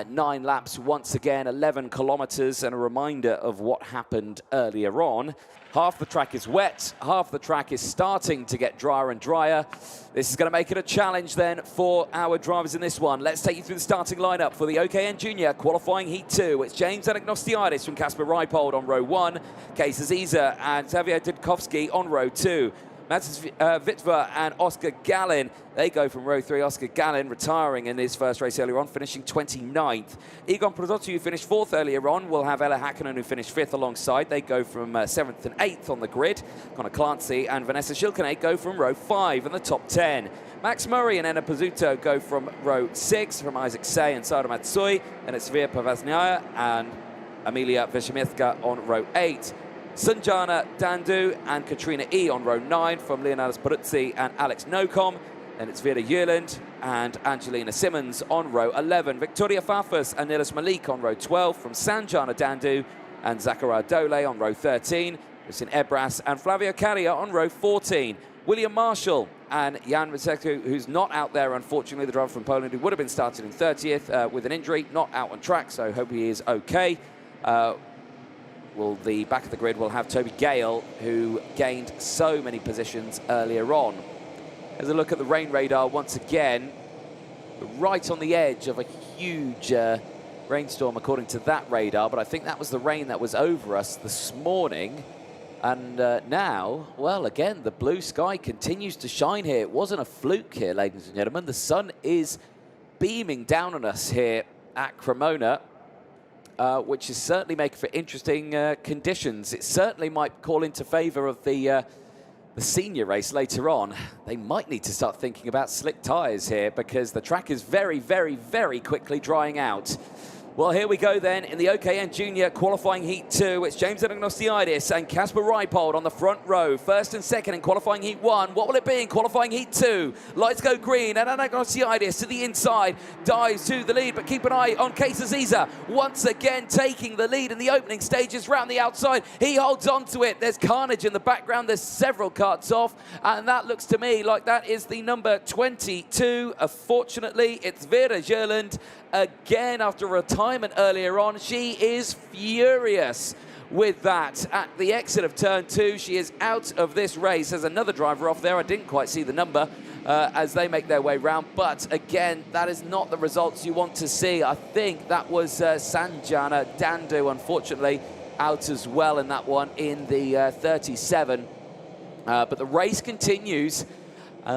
9 laps once again, 11 kilometers, and a reminder of what happened earlier on. Half the track is wet, half the track is starting to get drier and drier. This is going to make it a challenge then for our drivers in this one. Let's take you through the starting lineup for the OKN Junior qualifying Heat 2. It's James Anagnostiadis from Kasper Reipold on row 1, Kees Aziza and Xavier Didkovsky on row 2. Mats Witwer and Oscar Gallin, they go from row 3. Oscar Gallin retiring in his first race earlier on, finishing 29th. Egon Prodotti, who finished 4th earlier on, will have Ella Hakkinen, who finished 5th alongside. They go from 7th and 8th on the grid. Connor Clancy and Vanessa Schilkene go from row 5 in the top 10. Max Murray and Enna Pizzuto go from row 6, from Isaac Say and Sara Matsui. And it's Veer Pavasnaya and Amelia Veshemithka on row 8. Sanjana Dandu and Katrina E on row 9 from Leonidas Peruzzi and Alex Nocom. Then it's Vera Jurland and Angelina Simmons on row 11. Victoria Fafas and Nilis Malik on row 12 from Sanjana Dandu and Zachariah Dole on row 13. Christian Ebras and Flavio Carrier on row 14. William Marshall and Jan Miseku, who's not out there, unfortunately, the driver from Poland, who would have been started in 30th with an injury, not out on track, so hope he is okay. The back of the grid will have Toby Gale, who gained so many positions earlier on. As a look at the rain radar once again, right on the edge of a huge rainstorm according to that radar, but I think that was the rain that was over us this morning. And now, well, again, the blue sky continues to shine here. It wasn't a fluke here, ladies and gentlemen. The sun is beaming down on us here at Cremona. Which is certainly making for interesting conditions. It certainly might call into favour of the senior race later on. They might need to start thinking about slick tyres here because the track is very, very, very quickly drying out. Well, here we go then in the OKN Junior qualifying Heat 2. It's James Anagnostiadis and Kasper Reipold on the front row. First and second in qualifying Heat 1. What will it be in qualifying Heat 2? Lights go green and Anagnostiadis to the inside. Dives to the lead, but keep an eye on Kees Aziza. Once again taking the lead in the opening stages round the outside. He holds on to it. There's carnage in the background. There's several carts off. And that looks to me like that is the number 22. Unfortunately, it's Vera Jurland. Again, after retirement earlier on, she is furious with that. At the exit of turn 2, she is out of this race. There's another driver off there. I didn't quite see the number as they make their way round. But again, that is not the results you want to see. I think that was Sanjana Dandu, unfortunately, out as well in that one in the 37. But the race continues.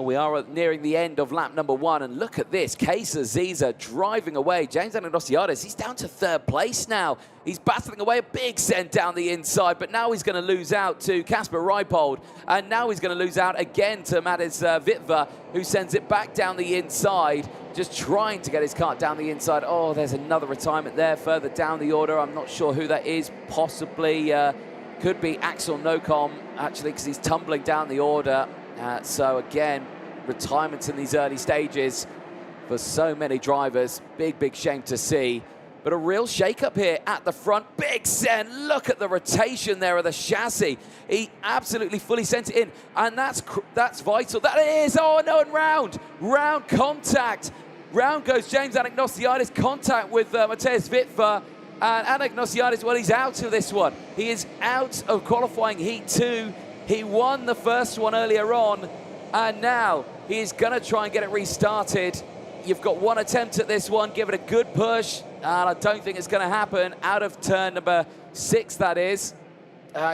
We are nearing the end of lap number 1, and look at this. Kees Aziza driving away. James Anagnostiadis, he's down to 3rd place now. He's battling away a big send down the inside, but now he's going to lose out to Kasper Reipold, and now he's going to lose out again to Mats Witwer, who sends it back down the inside, just trying to get his cart down the inside. Oh, there's another retirement there further down the order. I'm not sure who that is. Possibly could be Axel Nocom, actually, because he's tumbling down the order. So again, retirements in these early stages for so many drivers. Big, big shame to see. But a real shake-up here at the front. Big send. Look at the rotation there of the chassis. He absolutely fully sent it in. And that's vital. That is. Oh, no, and round. Round contact. Round goes James Anagnostiadis. Contact with Matthias Witwer. And Anagnostiadis, well, he's out of this one. He is out of qualifying Heat 2. He won the first one earlier on, and now he's going to try and get it restarted. You've got one attempt at this one. Give it a good push, and I don't think it's going to happen. Out of turn number 6, that is.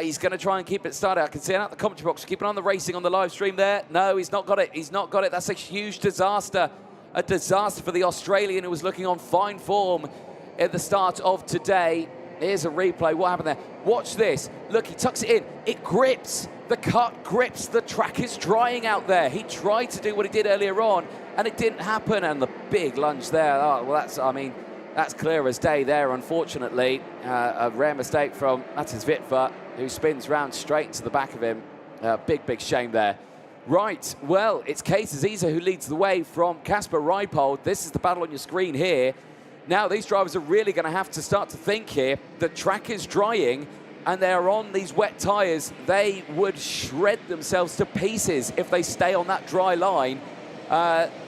He's going to try and keep it started. I can see it out the commentary box. Keep an eye on the racing on the live stream there. No, he's not got it. He's not got it. That's a huge disaster. A disaster for the Australian, who was looking on fine form at the start of today. Here's a replay. What happened there? Watch this. Look, he tucks it in. It grips. The cart grips. The track is drying out there. He tried to do what he did earlier on, and it didn't happen. And the big lunge there. Oh, well, that's clear as day there, unfortunately. A rare mistake from Mats Witwer, who spins round straight into the back of him. Big, big shame there. Right, well, it's Kees Aziza who leads the way from Kasper Reipold. This is the battle on your screen here. Now, these drivers are really going to have to start to think here. The track is drying, and they're on these wet tyres. They would shred themselves to pieces if they stay on that dry line.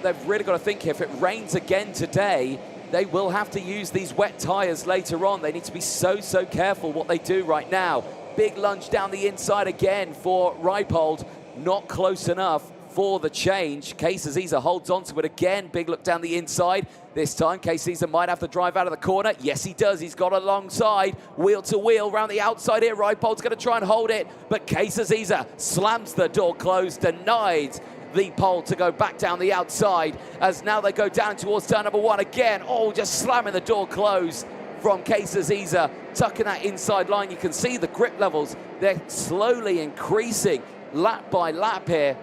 They've really got to think here. If it rains again today, they will have to use these wet tyres later on. They need to be so careful what they do right now. Big lunge down the inside again for Reipold. Not close enough for the change. Caesar holds on to it again. Big look down the inside. This time, Caesar might have to drive out of the corner. Yes, he does. He's got a long side. Wheel to wheel around the outside here. Reipold's going to try and hold it, but Caesar slams the door closed, denied the pole to go back down the outside, as now they go down towards turn number 1 again. Oh, just slamming the door closed from Caesar, tucking that inside line. You can see the grip levels. They're slowly increasing lap by lap here.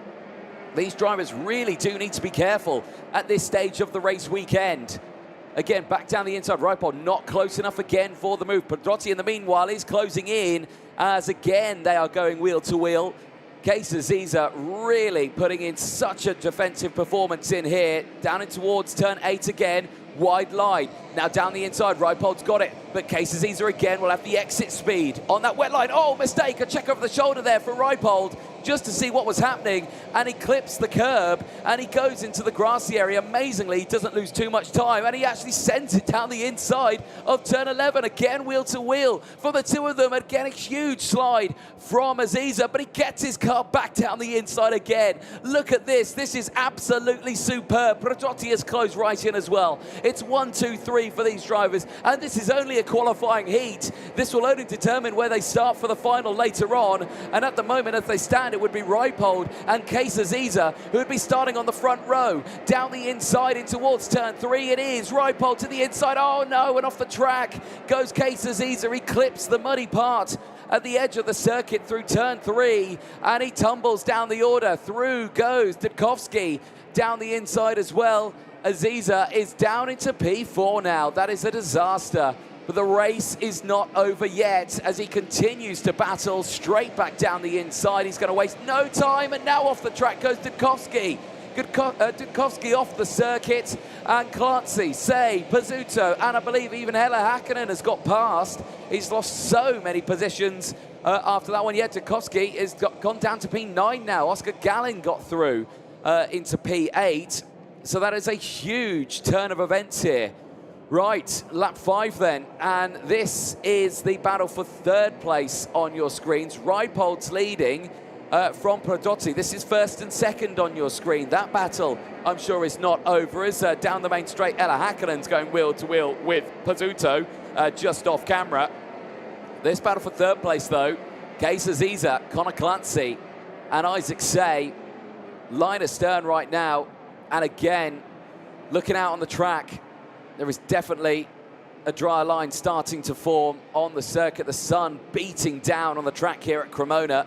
These drivers really do need to be careful at this stage of the race weekend. Again, back down the inside. Reipold not close enough again for the move. Pedrotti, in the meanwhile, is closing in, as again they are going wheel to wheel. Caesar really putting in such a defensive performance in here. Down in towards turn 8 again. Wide line. Now down the inside, Reipold's got it, but Caesar again will have the exit speed on that wet line. Oh, mistake, a check over the shoulder there for Reipold, just to see what was happening, and he clips the curb, and he goes into the grassy area. Amazingly, he doesn't lose too much time, and he actually sends it down the inside of turn 11. Again, wheel to wheel for the two of them. Again, a huge slide from Aziza, but he gets his car back down the inside again. Look at this. This is absolutely superb. Pedrotti has closed right in as well. It's 1, 2, 3 for these drivers, and this is only a qualifying heat. This will only determine where they start for the final later on, and at the moment, as they stand, it would be Reipold and Caesar who would be starting on the front row. Down the inside in towards turn 3, it is Reipold to the inside. Oh no, and off the track goes Caesar. He clips the muddy part at the edge of the circuit through turn 3, and he tumbles down the order. Through goes Dudkovsky down the inside as well. Aziza is down into P4 now. That is a disaster. But the race is not over yet, as he continues to battle straight back down the inside. He's going to waste no time, and now off the track goes Dudkovsky. Dudkovsky off the circuit, and Clancy, Say, Pizzuto, and I believe even Hella Hakkinen has got past. He's lost so many positions after that one. Yeah, Dudkovsky has gone down to P9 now. Oscar Gallin got through into P8. So that is a huge turn of events here. Right, lap 5 then, and this is the battle for third place on your screens. Reipold's leading from Pedrotti. This is first and second on your screen. That battle, I'm sure, is not over, as down the main straight, Ella Hakkinen's going wheel to wheel with Pizzuto just off camera. This battle for third place, though, Caesar, Connor Clancy, and Isaac Say, line astern right now. And again, looking out on the track, there is definitely a dry line starting to form on the circuit. The sun beating down on the track here at Cremona.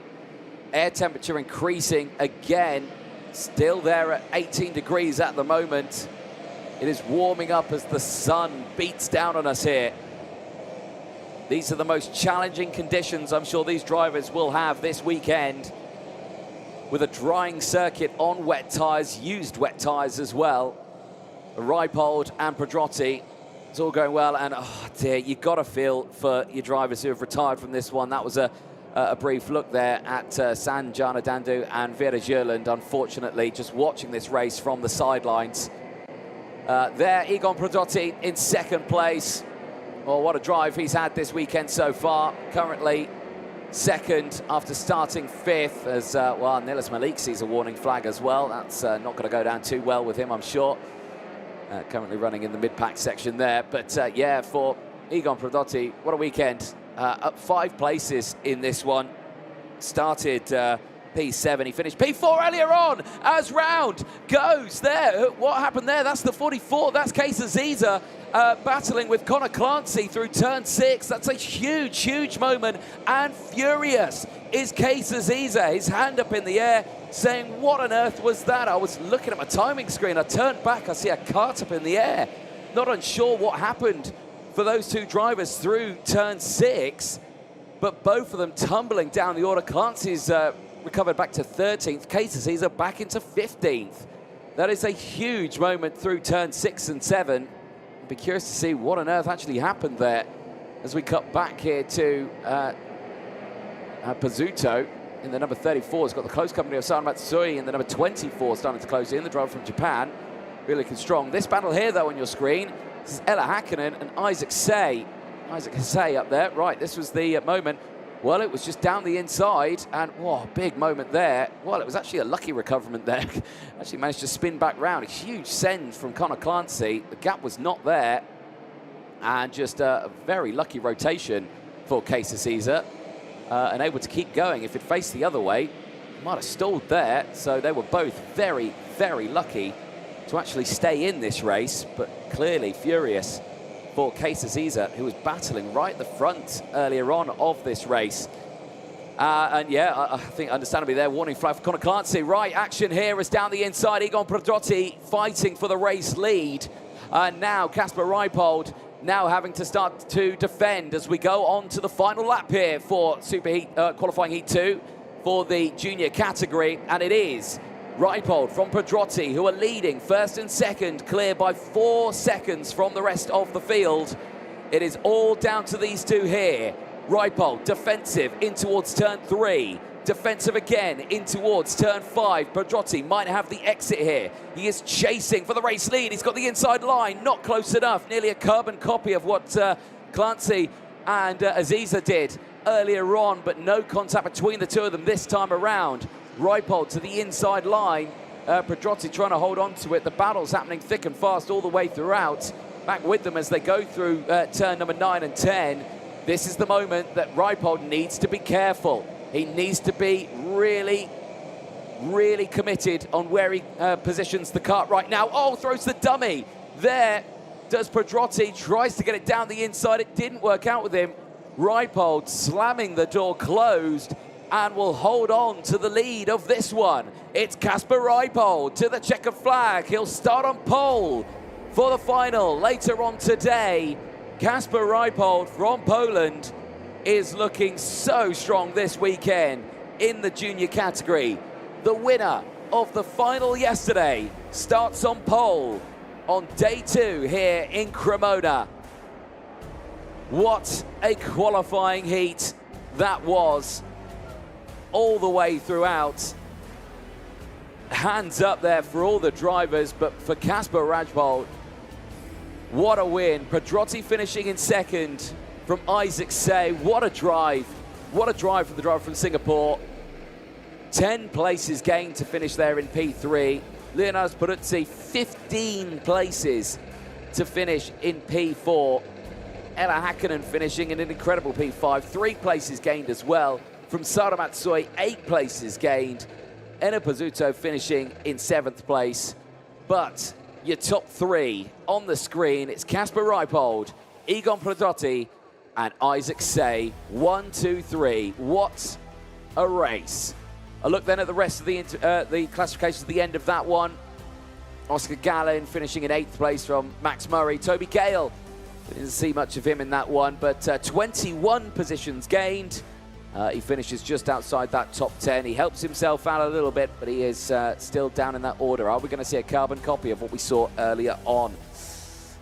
Air temperature increasing again, still there at 18 degrees at the moment. It is warming up as the sun beats down on us here. These are the most challenging conditions I'm sure these drivers will have this weekend, with a drying circuit on wet tyres, used wet tyres as well. Reipold and Pedrotti, it's all going well, and oh dear, you've got to feel for your drivers who have retired from this one. That was a brief look there at San Gianadando and Vera Jurland, unfortunately, just watching this race from the sidelines. There, Egon Pedrotti in second place. Well, what a drive he's had this weekend so far. Currently second after starting 5th, as well, Nilis Malik sees a warning flag as well. That's not going to go down too well with him, I'm sure. Currently running in the mid-pack section there. But yeah, for Egon Pedrotti, what a weekend. Up 5 places in this one. Started P7, he finished P4 earlier on as round goes there. What happened there? That's the 44, that's Caesar battling with Connor Clancy through turn 6. That's a huge moment, and furious is Caesar, his hand up in the air, saying, what on earth was that? I was looking at my timing screen, I turned back, I see a cart up in the air. Not unsure what happened for those two drivers through turn 6, but both of them tumbling down the order. Clancy's recovered back to 13th, Caesar back into 15th. That is a huge moment through turn 6 and 7. I'd be curious to see what on earth actually happened there as we cut back here to Pizzuto in the number 34. Has got the close company of San Matsui in the number 24, starting to close in, the driver from Japan. Really strong. This battle here, though, on your screen, This is Ella Hakkinen and Isaac Say. Isaac Say up there. Right, this was the moment. Well, it was just down the inside, and whoa, big moment there. Well, it was actually a lucky recoverment there. Actually managed to spin back round. A huge send from Connor Clancy. The gap was not there, and just a very lucky rotation for Kesa Caesar, and able to keep going. If it faced the other way, it might have stalled there. So they were both very, very lucky to actually stay in this race, but clearly furious for Kesa Caesar, who was battling right at the front earlier on of this race. And yeah, I think understandably there, warning flag for Connor Clancy. Right, action here is down the inside. Egon Prodrotti fighting for the race lead. And now Kasper Reipold now having to start to defend as we go on to the final lap here for Superheat qualifying Heat 2 for the junior category. And it is Reipold from Prodrotti, who are leading first and second, clear by 4 seconds from the rest of the field. It is all down to these two here. Reipold, defensive in towards turn 3. Defensive again in towards turn 5. Prodrotti might have the exit here. He is chasing for the race lead. He's got the inside line, not close enough. Nearly a carbon copy of what Clancy and Aziza did earlier on, but no contact between the two of them this time around. Reipold to the inside line. Prodrotti trying to hold on to it. The battle's happening thick and fast all the way throughout. Back with them as they go through turn number 9 and 10. This is the moment that Reipold needs to be careful. He needs to be really, really committed on where he positions the kart right now. Oh, throws the dummy. There does Prodrotti, tries to get it down the inside. It didn't work out with him. Reipold slamming the door closed and will hold on to the lead of this one. It's Kasper Reipold to the checkered flag. He'll start on pole for the final later on today. Kasper Reipold from Poland is looking so strong this weekend in the junior category. The winner of the final yesterday starts on pole on day 2 here in Cremona. What a qualifying heat that was. All the way throughout. Hands up there for all the drivers, but for Kasper Reipold, what a win. Prodrotti finishing in second from Isaac Say. What a drive. What a drive from the driver from Singapore. 10 places gained to finish there in P3. Leonardo Peruzzi, 15 places to finish in P4. Ella Hakkinen finishing in an incredible P5. 3 places gained as well from Sara Matsui, 8 places gained. Enna Pizzuto finishing in 7th place. But your top 3 on the screen, it's Kasper Reipold, Egon Prodrotti, and Isaac Say. 1, 2, 3. What a race. A look then at the rest of the classifications at the end of that one. Oscar Gallin finishing in 8th place from Max Murray. Toby Gale, didn't see much of him in that one, but 21 positions gained. He finishes just outside that top 10. He helps himself out a little bit, but he is still down in that order. Are we going to see a carbon copy of what we saw earlier on?